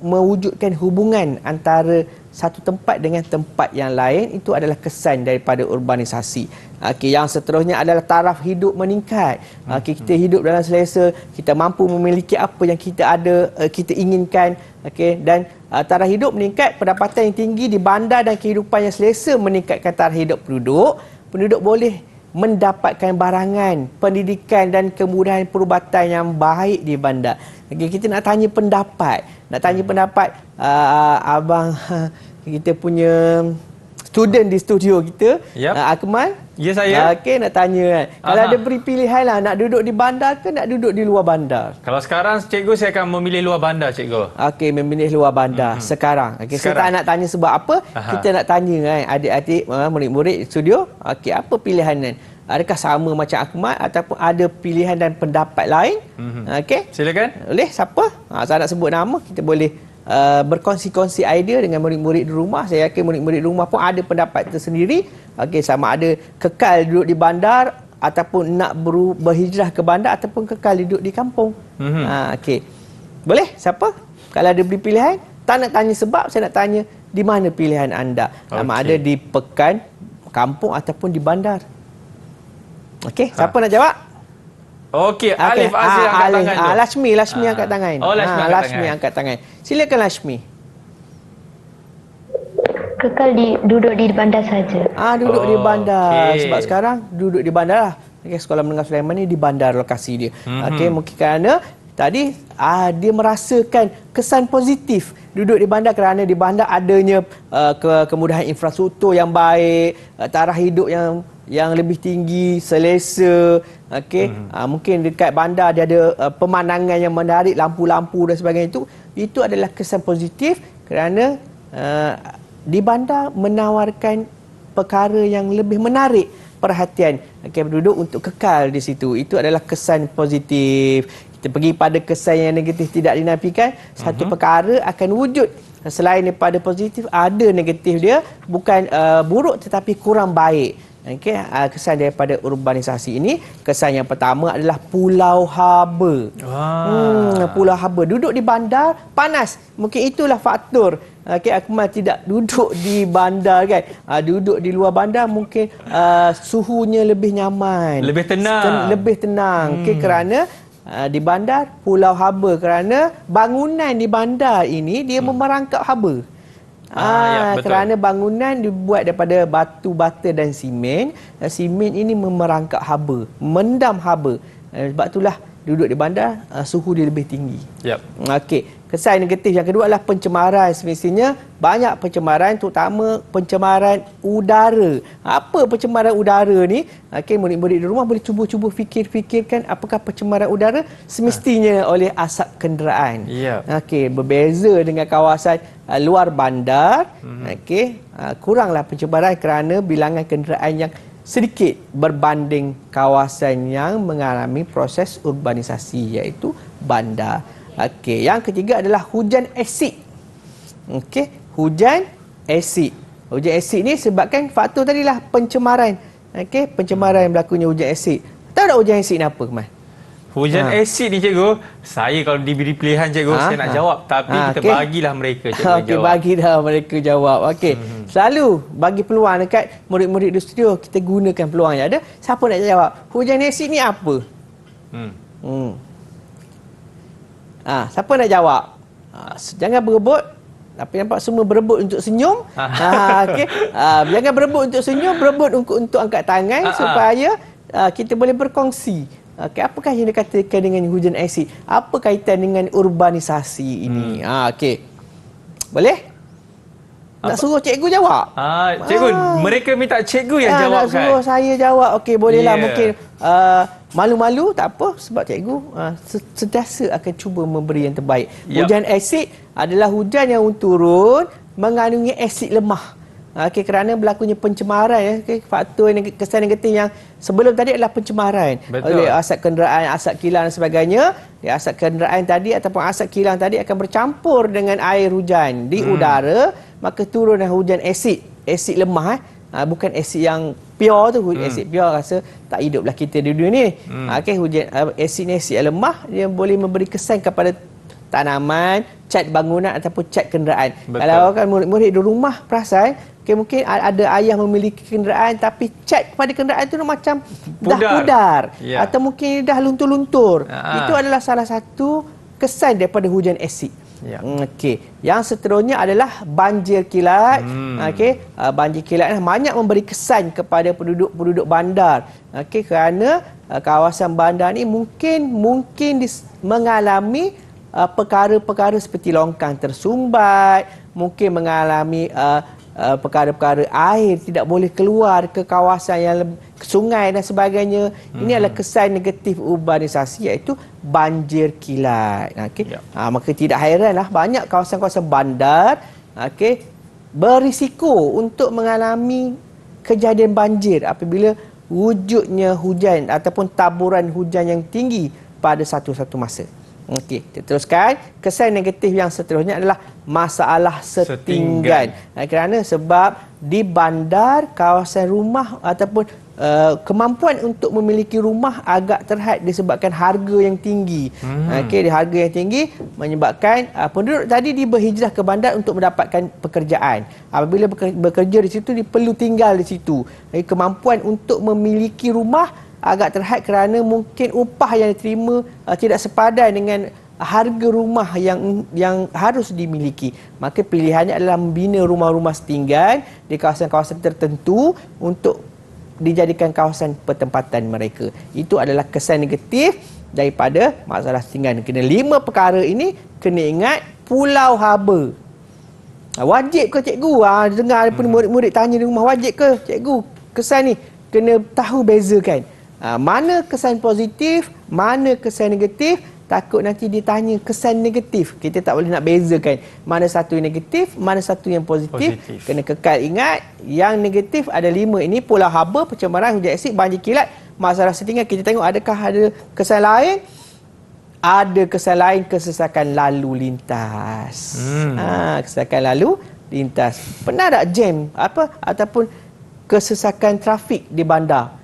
mewujudkan hubungan antara satu tempat dengan tempat yang lain. Itu adalah kesan daripada urbanisasi. Yang seterusnya adalah taraf hidup meningkat. Kita hidup dalam selesa, kita mampu memiliki apa yang kita ada, kita inginkan. Dan taraf hidup meningkat, pendapatan yang tinggi di bandar dan kehidupan yang selesa meningkatkan taraf hidup penduduk. Penduduk boleh mendapatkan barangan, pendidikan dan kemudahan perubatan yang baik di bandar. Kita nak tanya pendapat. Abang kita punya student di studio kita, Akmal. Ya, saya. Nak tanya kan. Kalau ada beri pilihan lah, nak duduk di bandar ke nak duduk di luar bandar? Kalau sekarang cikgu, saya akan memilih luar bandar, cikgu. Memilih luar bandar sekarang. Saya tak nak tanya sebab apa. Kita nak tanya kan adik-adik, murid-murid studio, apa pilihan kan? Adakah sama macam Akmal ataupun ada pilihan dan pendapat lain? Silakan. Boleh, siapa? Saya nak sebut nama, kita boleh berkongsi-kongsi idea dengan murid-murid di rumah. Saya yakin murid-murid di rumah pun ada pendapat tersendiri. Sama ada kekal duduk di bandar ataupun nak berhijrah ke bandar ataupun kekal duduk di kampung. Boleh, siapa? Kalau ada beri pilihan, tak nak tanya sebab, saya nak tanya di mana pilihan anda. Sama ada di pekan, kampung ataupun di bandar. Siapa nak jawab? Alif Azil angkat tangan tu. Lashmi angkat tangan. Lashmi angkat tangan. Silakan Lashmi. Kekal duduk di bandar saja. Duduk di bandar. Sebab sekarang duduk di bandar lah. Sekolah Menengah Sulaiman ni di bandar lokasi dia. Mungkin kerana tadi dia merasakan kesan positif duduk di bandar kerana di bandar adanya kemudahan infrastruktur yang baik, taraf hidup yang lebih tinggi, selesa. Mungkin dekat bandar dia ada pemandangan yang menarik, lampu-lampu dan sebagainya. Itu adalah kesan positif kerana di bandar menawarkan perkara yang lebih menarik perhatian penduduk untuk kekal di situ. Itu adalah kesan positif. Kita pergi pada kesan yang negatif tidak dinafikan. Satu perkara akan wujud selain daripada positif, ada negatif dia, bukan buruk tetapi kurang baik. Kesan daripada urbanisasi ini, kesan yang pertama adalah pulau haba. Pulau haba, duduk di bandar panas. Mungkin itulah faktor Akmal tidak duduk di bandar kan. Duduk di luar bandar mungkin suhunya lebih nyaman, lebih tenang. Kerana di bandar pulau haba, kerana bangunan di bandar ini dia memerangkap haba. Kerana bangunan dibuat daripada batu bata dan simen. Simen ini memerangkap haba, mendam haba. Sebab itulah duduk di bandar suhu dia lebih tinggi. Kesan negatif yang kedua adalah pencemaran. Semestinya banyak pencemaran, terutama pencemaran udara. Apa pencemaran udara ni? Murid-murid di rumah boleh cuba-cuba fikirkan apakah pencemaran udara semestinya oleh asap kenderaan. Berbeza dengan kawasan luar bandar. Kuranglah pencemaran kerana bilangan kenderaan yang sedikit berbanding kawasan yang mengalami proses urbanisasi, iaitu bandar. Yang ketiga adalah hujan asid. Hujan asid. Hujan asid ni sebabkan faktor tadilah pencemaran. Okey, pencemaran yang berlakunya hujan asid. Tahu tak hujan asid ni apa, Kemal? Hujan asid ni cikgu, saya kalau diberi pilihan cikgu, saya nak jawab. Tapi kita bagilah mereka cikgu Okey, jawab. bagilah mereka jawab. Okey. Selalu bagi peluang dekat murid-murid di studio, kita gunakan peluang yang ada. Siapa nak jawab? Hujan asid ni apa? Siapa nak jawab? Jangan berebut. Tapi nampak semua berebut untuk senyum. Okey. Jangan berebut untuk senyum, berebut untuk angkat tangan supaya kita boleh berkongsi. Okey, apakah yang dikatakan dengan hujan asid? Apa kaitan dengan urbanisasi ini? Okey. Boleh? Nak suruh cikgu jawab? Cikgu, mereka minta cikgu yang jawab nak suruh saya jawab. Okey, bolehlah. Mungkin malu-malu tak apa sebab cikgu sentiasa akan cuba memberi yang terbaik. Hujan asid adalah hujan yang turun mengandungi asid lemah. Okey, kerana berlakunya pencemaran, faktor kesan negatif yang sebelum tadi adalah pencemaran oleh asap kenderaan, asap kilang dan sebagainya. Asap kenderaan tadi ataupun asap kilang tadi akan bercampur dengan air hujan di udara, maka turunlah hujan asid lemah. Bukan asid yang pure tu, asid pure rasa tak hiduplah kita di dunia ni. Okey, hujan asid ni asid yang lemah, dia boleh memberi kesan kepada tanaman, cat bangunan ataupun cat kenderaan. Kalau kan murid-murid di rumah perasan, mungkin ada ayah memiliki kenderaan tapi cat pada kenderaan tu macam dah pudar atau mungkin dah luntur-luntur. Itu adalah salah satu kesan daripada hujan asid. Okey, yang seterusnya adalah banjir kilat. Okey, banjir kilat banyak memberi kesan kepada penduduk bandar. Okey, kerana kawasan bandar ni mungkin mengalami perkara-perkara seperti longkang tersumbat, mungkin mengalami perkara-perkara air tidak boleh keluar ke kawasan yang ke sungai dan sebagainya. Ini adalah kesan negatif urbanisasi, iaitu banjir kilat. Okey. Maka tidak hairanlah banyak kawasan-kawasan bandar berisiko untuk mengalami kejadian banjir apabila wujudnya hujan ataupun taburan hujan yang tinggi pada satu-satu masa. Okey, kita teruskan. Kesan negatif yang seterusnya adalah masalah setinggan. Kerana sebab di bandar, kawasan rumah ataupun kemampuan untuk memiliki rumah agak terhad disebabkan harga yang tinggi. Okey, harga yang tinggi menyebabkan penduduk tadi berhijrah ke bandar untuk mendapatkan pekerjaan. Apabila bekerja di situ, dia perlu tinggal di situ. Kemampuan untuk memiliki rumah agak terhad kerana mungkin upah yang diterima tidak sepadan dengan harga rumah yang harus dimiliki. Maka pilihannya adalah membina rumah-rumah setinggan di kawasan-kawasan tertentu untuk dijadikan kawasan pertempatan mereka. Itu adalah kesan negatif daripada masalah setinggan. Kena 5 perkara ini kena ingat. Pulau haba. Wajib ke cikgu? Dengar murid-murid tanya di rumah, wajib ke cikgu kesan ni? Kena tahu bezakan. Mana kesan positif, mana kesan negatif. Takut nanti ditanya kesan negatif. Kita tak boleh nak bezakan mana satu yang negatif, mana satu yang positif. Kena kekal ingat, yang negatif ada 5 ini: pulau haba, pencemaran, hujan asid, banjir kilat, masalah setinggan. Kita tengok adakah ada kesan lain. Ada kesan lain, kesesakan lalu lintas. Kesesakan lalu lintas. Pernah tak jam ataupun kesesakan trafik di bandar?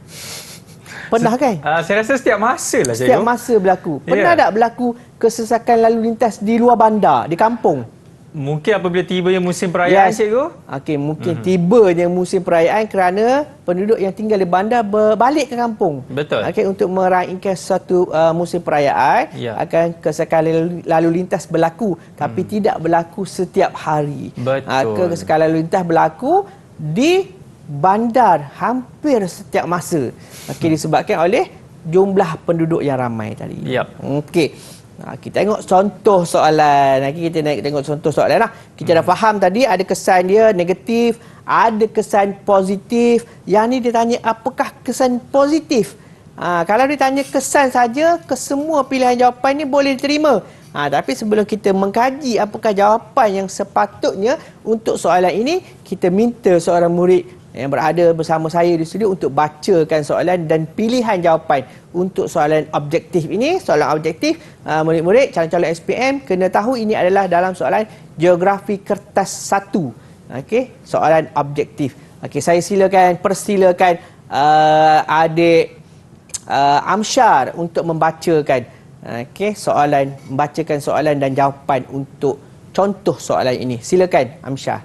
Pernah kan? Saya rasa setiap masa lah, setiap masa berlaku. Pernah tak berlaku kesesakan lalu lintas di luar bandar, di kampung? Mungkin apabila tibanya musim perayaan, cikgu. Okey, mungkin tibanya musim perayaan kerana penduduk yang tinggal di bandar berbalik ke kampung. Betul. Okey, untuk meraihkan satu musim perayaan, akan kesesakan lalu lintas berlaku, tapi tidak berlaku setiap hari. Betul. Kesesakan lalu lintas berlaku di bandar hampir setiap masa. Okey, disebabkan oleh jumlah penduduk yang ramai tadi. Okey. Kita tengok contoh soalan. Kita tengok contoh soalan lah. Kita dah faham tadi ada kesan dia negatif, ada kesan positif. Yang ni dia tanya apakah kesan positif. Kalau dia tanya kesan saja, kesemua pilihan jawapan ni boleh diterima. Tapi sebelum kita mengkaji apakah jawapan yang sepatutnya untuk soalan ini, kita minta seorang murid yang berada bersama saya di studio untuk bacakan soalan dan pilihan jawapan untuk soalan objektif ini. Soalan objektif, murid-murid calon-calon SPM kena tahu ini adalah dalam soalan geografi kertas 1. Okey, soalan objektif. Okey, saya persilakan adik Amsyar untuk membacakan membacakan soalan dan jawapan untuk contoh soalan ini. Silakan Amsyar.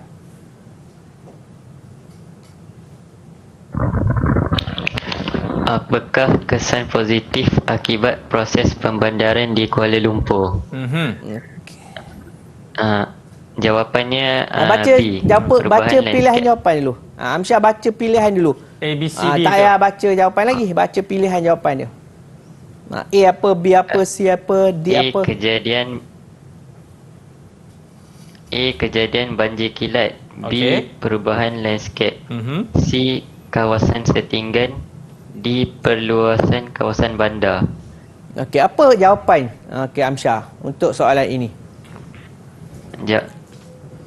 Apakah kesan positif akibat proses pembandaran di Kuala Lumpur? Jawapannya baca pilihan jawapan dulu. Amsyar baca pilihan dulu. A, B, C, D. Tak payah baca jawapan lagi. Baca pilihan jawapan dia. A apa, B apa, C apa, D apa. Kejadian banjir kilat. Okey. B, perubahan landscape. C, kawasan setinggan. D, perluasan kawasan bandar. Okey, apa jawapan Amsyar untuk soalan ini?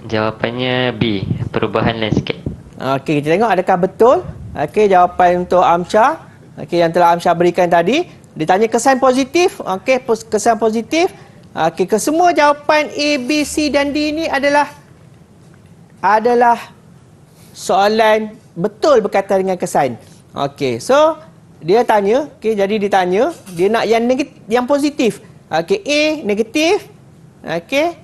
Jawapannya B, perubahan landscape. Okey, kita tengok adakah betul. Okey, jawapan untuk Amsyar. Okey, yang telah Amsyar berikan tadi. Ditanya kesan positif. Okey, kesan positif. Okey, kesemua jawapan A, B, C dan D ini adalah soalan betul berkaitan dengan kesan. Okey, so dia tanya, jadi ditanya, dia nak yang positif. Okey, A negatif. Okey.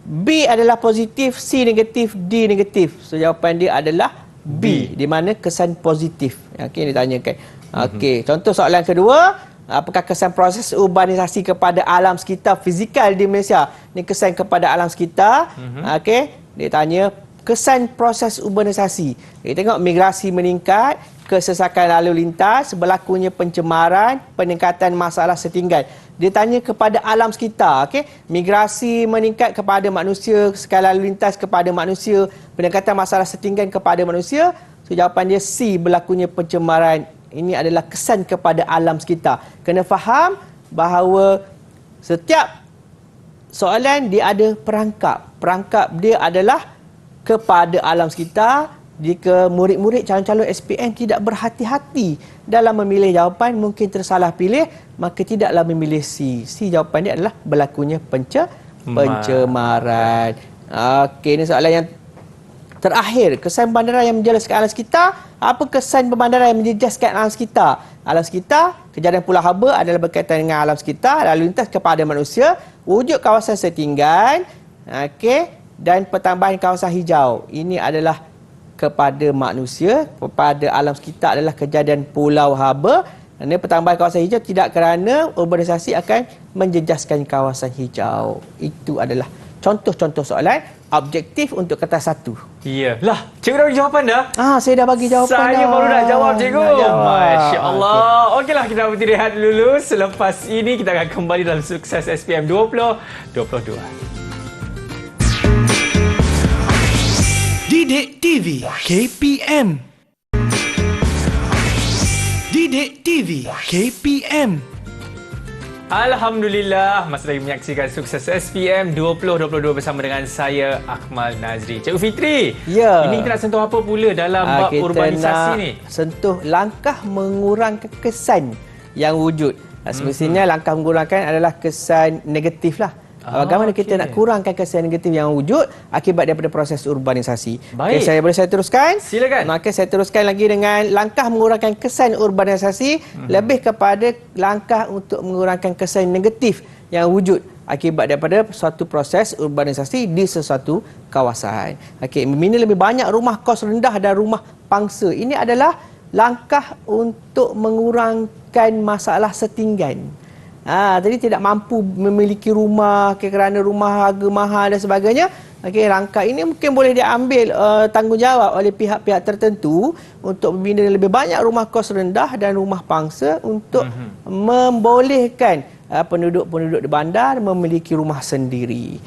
B adalah positif, C negatif, D negatif. So jawapan dia adalah B, di mana kesan positif. Okey, ditanyakan. Okey, contoh soalan kedua, apakah kesan proses urbanisasi kepada alam sekitar fizikal di Malaysia? Ini kesan kepada alam sekitar. Okey, dia tanya kesan proses urbanisasi. Kita tengok migrasi meningkat, kesesakan lalu lintas, berlakunya pencemaran, peningkatan masalah setinggan. Dia tanya kepada alam sekitar. Okay? Migrasi meningkat kepada manusia, kesesakan lalu lintas kepada manusia, peningkatan masalah setinggan kepada manusia. So, jawapan dia C, berlakunya pencemaran. Ini adalah kesan kepada alam sekitar. Kena faham bahawa setiap soalan dia ada perangkap. Perangkap dia adalah kepada alam sekitar. Jika murid-murid calon-calon SPM tidak berhati-hati dalam memilih jawapan, mungkin tersalah pilih, maka tidaklah memilih C. C jawapan dia adalah berlakunya pencemaran. Okey, ini soalan yang terakhir. Kesan bandaran yang menjejaskan alam sekitar. Apa kesan bandaran yang menjejaskan alam sekitar? Alam sekitar, kejadian Pulau Haba adalah berkaitan dengan alam sekitar, lalu lintas kepada manusia, wujud kawasan setinggan, dan pertambahan kawasan hijau. Ini adalah kepada manusia, kepada alam sekitar adalah kejadian Pulau Haba. Ini pertambahan kawasan hijau tidak kerana urbanisasi akan menjejaskan kawasan hijau. Itu adalah contoh-contoh soalan objektif untuk kertas 1. Ya. Lah, cikgu dah bagi jawapan dah? Saya dah bagi jawapan. Saya baru nak jawab, cikgu. Masya Allah. Okeylah, kita berhenti rehat dulu. Selepas ini kita akan kembali dalam Sukses SPM 2022. Didik TV KPM. Didik TV KPM. Alhamdulillah, masih lagi menyaksikan Sukses SPM 2022 bersama dengan saya, Akmal Nazri. Cikgu Fitri, ya. Ini kita nak sentuh apa pula dalam bab urbanisasi ni? Sentuh langkah mengurangkan kesan yang wujud. Semestinya langkah mengurangkan adalah kesan negatif lah. Bagaimana kita nak kurangkan kesan negatif yang wujud akibat daripada proses urbanisasi. Baik. Saya teruskan? Silakan. Maka saya teruskan lagi dengan langkah mengurangkan kesan urbanisasi lebih kepada langkah untuk mengurangkan kesan negatif yang wujud akibat daripada suatu proses urbanisasi di sesuatu kawasan. Membina lebih banyak rumah kos rendah dan rumah pangsa. Ini adalah langkah untuk mengurangkan masalah setinggan. Tadi tidak mampu memiliki rumah kerana rumah harga mahal dan sebagainya. Langkah ini mungkin boleh diambil tanggungjawab oleh pihak-pihak tertentu untuk membina lebih banyak rumah kos rendah dan rumah pangsa untuk membolehkan penduduk-penduduk di bandar memiliki rumah sendiri.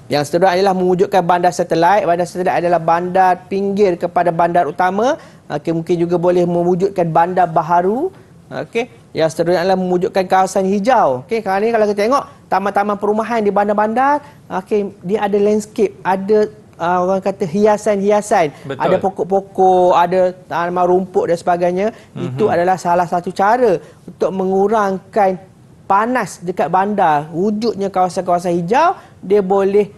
Yang seterusnya adalah mewujudkan bandar satelit. Bandar satelit adalah bandar pinggir kepada bandar utama. Mungkin juga boleh mewujudkan bandar baharu. Yang seterusnya adalah mewujudkan kawasan hijau. Kerana ni kalau kita tengok taman-taman perumahan di bandar-bandar, dia ada landscape, ada orang kata hiasan-hiasan, ada pokok-pokok, ada tanaman rumput dan sebagainya. Itu adalah salah satu cara untuk mengurangkan panas dekat bandar. Wujudnya kawasan-kawasan hijau, dia boleh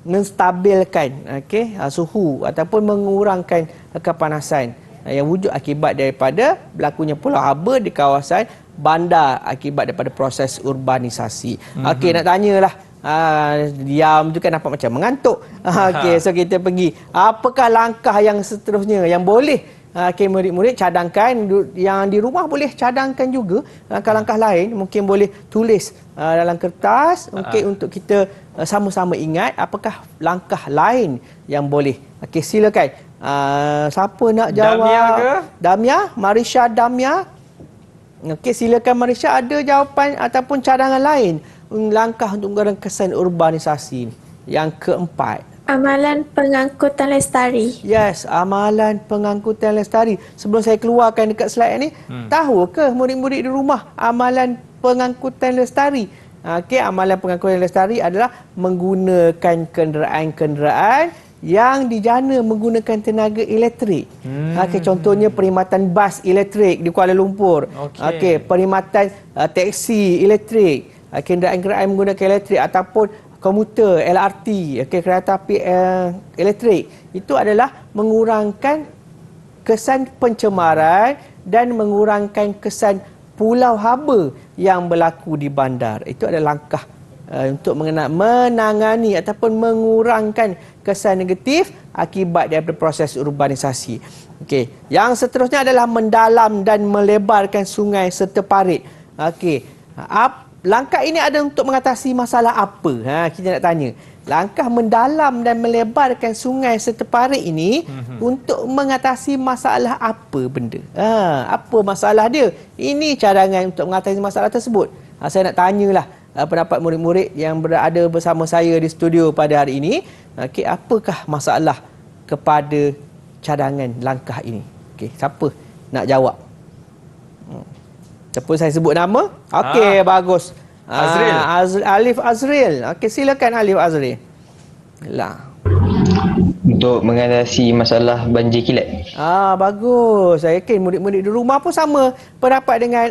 menstabilkan suhu ataupun mengurangkan kepanasan yang wujud akibat daripada berlakunya pulau haba di kawasan bandar akibat daripada proses urbanisasi. Okey, nak tanyalah. Diam tu kan nampak macam mengantuk. Okey, so kita pergi. Apakah langkah yang seterusnya yang boleh murid-murid cadangkan? Yang di rumah boleh cadangkan juga langkah-langkah lain. Mungkin boleh tulis dalam kertas. Mungkin untuk kita sama-sama ingat apakah langkah lain yang boleh. Okey, silakan. Siapa nak jawab? Damia ke? Damia? Marisha Damia? Okey, silakan Marisha, ada jawapan ataupun cadangan lain langkah untuk mengurangkan kesan urbanisasi yang keempat? Amalan pengangkutan lestari. Yes, amalan pengangkutan lestari. Sebelum saya keluarkan dekat slide ni, tahu ke murid-murid di rumah amalan pengangkutan lestari? Okey, amalan pengangkutan lestari adalah menggunakan kenderaan-kenderaan yang dijana menggunakan tenaga elektrik. Okey, contohnya perkhidmatan bas elektrik di Kuala Lumpur. Okey, perkhidmatan teksi elektrik, kenderaan-kenderaan menggunakan elektrik ataupun komuter, LRT, kereta api elektrik. Itu adalah mengurangkan kesan pencemaran dan mengurangkan kesan pulau haba yang berlaku di bandar. Itu adalah langkah untuk menangani ataupun mengurangkan kesan negatif akibat daripada proses urbanisasi. Okey, yang seterusnya adalah mendalam dan melebarkan sungai serta parit. Okey, langkah ini ada untuk mengatasi masalah apa? Kita nak tanya. Langkah mendalam dan melebarkan sungai serta parit ini untuk mengatasi masalah apa benda? Apa masalah dia? Ini cadangan untuk mengatasi masalah tersebut. Saya nak tanyalah pendapat murid-murid yang berada bersama saya di studio pada hari ini. Okey, apakah masalah kepada cadangan langkah ini? Okey, siapa nak jawab? Siapa saya sebut nama? Okey, bagus. Azril. Alif Azril. Okey, silakan Alif Azril. Untuk mengatasi masalah banjir kilat. Bagus. Saya yakin murid-murid di rumah pun sama pendapat dengan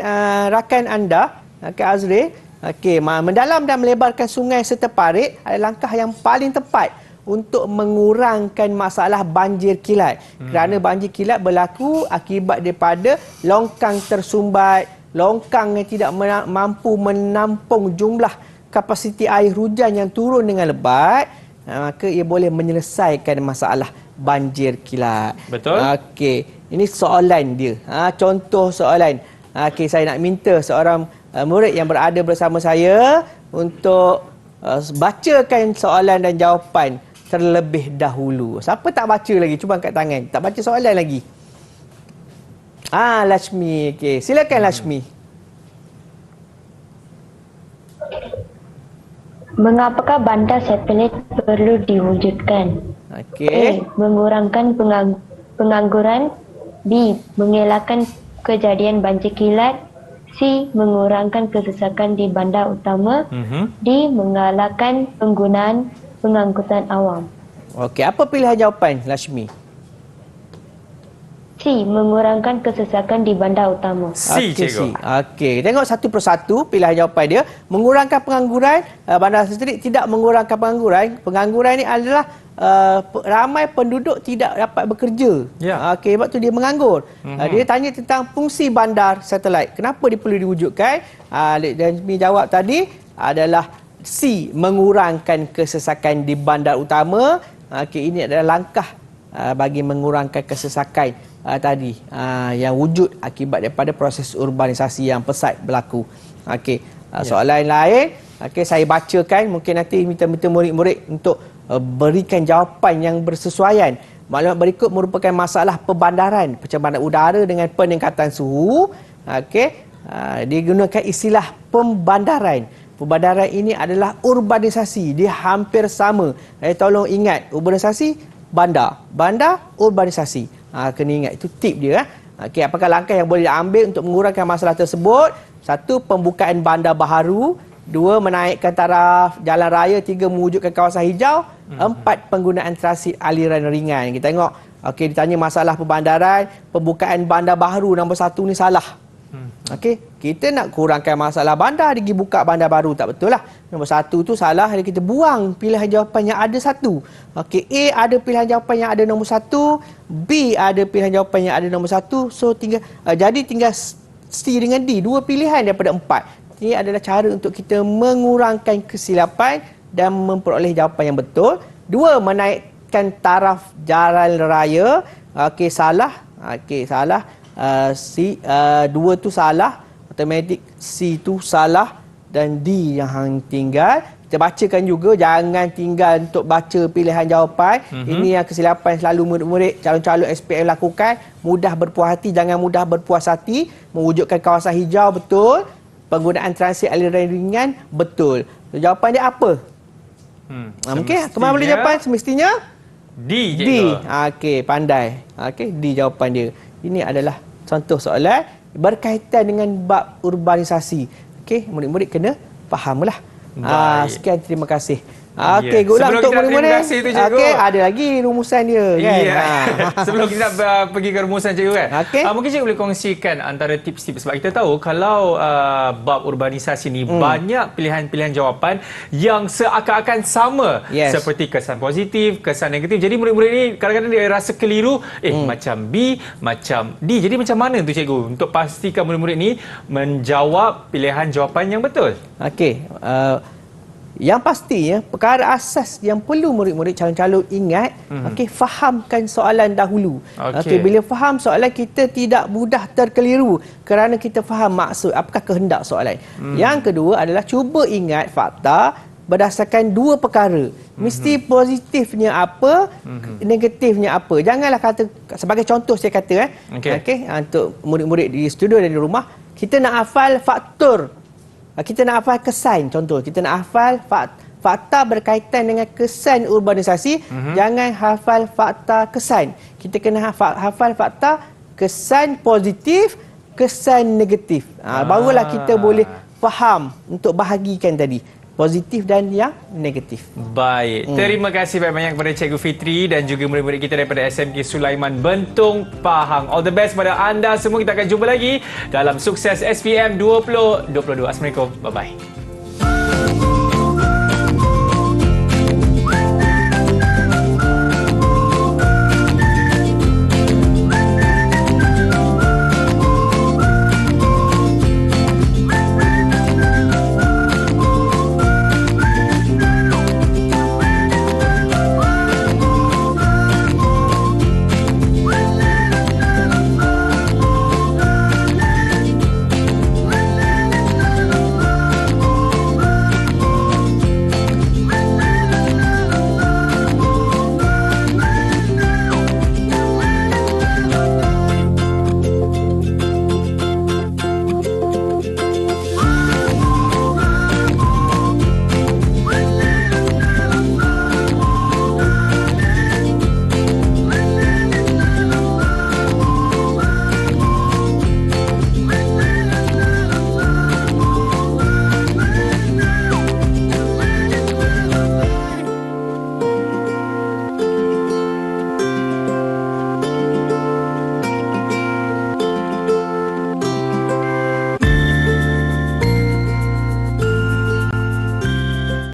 rakan anda, Okey Azril. Okey, mendalam dan melebarkan sungai serta parit adalah langkah yang paling tepat untuk mengurangkan masalah banjir kilat. Kerana banjir kilat berlaku akibat daripada longkang tersumbat, longkang yang tidak mampu menampung jumlah kapasiti air hujan yang turun dengan lebat, maka ia boleh menyelesaikan masalah banjir kilat. Betul. Okey, ini soalan dia. Contoh soalan. Okey, saya nak minta seorang murid yang berada bersama saya untuk bacakan soalan dan jawapan terlebih dahulu. Siapa tak baca lagi? Cuba angkat tangan. Tak baca soalan lagi. Lashmi. Okey, silakan Lashmi. Mengapakah bandar satelit perlu diwujudkan? Okey. A. Mengurangkan pengangguran. B. Mengelakkan kejadian banjir kilat. C. Mengurangkan kesesakan di bandar utama. D. Mengalahkan penggunaan pengangkutan awam. Okey, apa pilihan jawapan Lashmi? C. Mengurangkan kesesakan di bandar utama. C, cikgu. Okey, tengok satu persatu pilihan jawapan dia. Mengurangkan pengangguran, bandar satelit tidak mengurangkan pengangguran. Pengangguran ini adalah ramai penduduk tidak dapat bekerja. Okey, sebab tu dia menganggur. Dia tanya tentang fungsi bandar satelit. Kenapa dia perlu diwujudkan? Dan jawab tadi adalah C, mengurangkan kesesakan di bandar utama. Okey, ini adalah langkah bagi mengurangkan kesesakan tadi yang wujud akibat daripada proses urbanisasi yang pesat berlaku. Okey, soalan lain, okey, saya bacakan, mungkin nanti minta murid-murid untuk berikan jawapan yang bersesuaian. Maklumat berikut merupakan masalah perbandaran, pencemaran udara dengan peningkatan suhu. Okey, digunakan istilah pembandaran. Pembandaran ini adalah urbanisasi, dia hampir sama. Tolong ingat, urbanisasi, bandar. Bandar, urbanisasi. Kena ingat, itu tip dia. Okey, apakah langkah yang boleh diambil untuk mengurangkan masalah tersebut? 1. Pembukaan bandar baharu. 2. Menaikkan taraf jalan raya. 3. Mewujudkan kawasan hijau. 4. Penggunaan transit aliran ringan. Kita tengok, okey, ditanya masalah perbandaran, pembukaan bandar baharu nombor 1 ni salah. Okey, kita nak kurangkan masalah bandar, dia pergi buka bandar baru, tak betul lah. Nombor 1 tu salah, dia kita buang pilihan jawapan yang ada 1. Okey, A ada pilihan jawapan yang ada nombor 1, B ada pilihan jawapan yang ada nombor 1. So jadi tinggal C dengan D, 2 pilihan daripada 4. Ini adalah cara untuk kita mengurangkan kesilapan dan memperoleh jawapan yang betul. 2, menaikkan taraf jalan raya. Okey, salah. Okey, salah. C 2 tu salah, automatik C tu salah dan D yang hang tinggal. Kita bacakan juga, jangan tinggal untuk baca pilihan jawapan. Ini yang kesilapan selalu murid-murid calon-calon SPM lakukan. Mudah berpuas hati, jangan mudah berpuas hati. Mewujudkan kawasan hijau betul, penggunaan transit aliran ringan betul. So, jawapan dia apa? Mungkin kemana boleh jawapan? Semestinya D. D. Okey, pandai. Okey, D jawapan dia. Ini adalah contoh soalan berkaitan dengan bab urbanisasi. Okey, murid-murid kena fahamlah. Sekian, terima kasih. Okey, good luck untuk murid-murid. Okey, ada lagi rumusan dia kan. Sebelum kita nak pergi ke rumusan cikgu kan. Okey. Mungkin cikgu boleh kongsikan antara tips-tips, sebab kita tahu kalau bab urbanisasi ni banyak pilihan-pilihan jawapan yang seakan-akan sama, seperti kesan positif, kesan negatif. Jadi murid-murid ni kadang-kadang dia rasa keliru, macam B, macam D. Jadi macam mana tu cikgu untuk pastikan murid-murid ni menjawab pilihan jawapan yang betul? Okey, yang pastinya perkara asas yang perlu murid-murid calon-calon ingat, okey, fahamkan soalan dahulu. Okey, bila faham soalan, kita tidak mudah terkeliru kerana kita faham maksud, apakah kehendak soalan. Yang kedua adalah cuba ingat fakta berdasarkan 2 perkara. Mesti positifnya apa, negatifnya apa. Janganlah kata, sebagai contoh saya kata okey, untuk murid-murid di studio dan di rumah, kita nak hafal faktor. Kita nak hafal kesan, contoh. Kita nak hafal fakta berkaitan dengan kesan urbanisasi. Jangan hafal fakta kesan. Kita kena hafal fakta kesan positif, kesan negatif. Barulah kita boleh faham untuk bahagikan tadi, positif dan yang negatif. Baik. Terima kasih banyak-banyak kepada Cikgu Fitri dan juga murid-murid kita daripada SMK Sulaiman Bentong Pahang. All the best pada anda semua. Kita akan jumpa lagi dalam Sukses SPM 2022. Assalamualaikum. Bye-bye.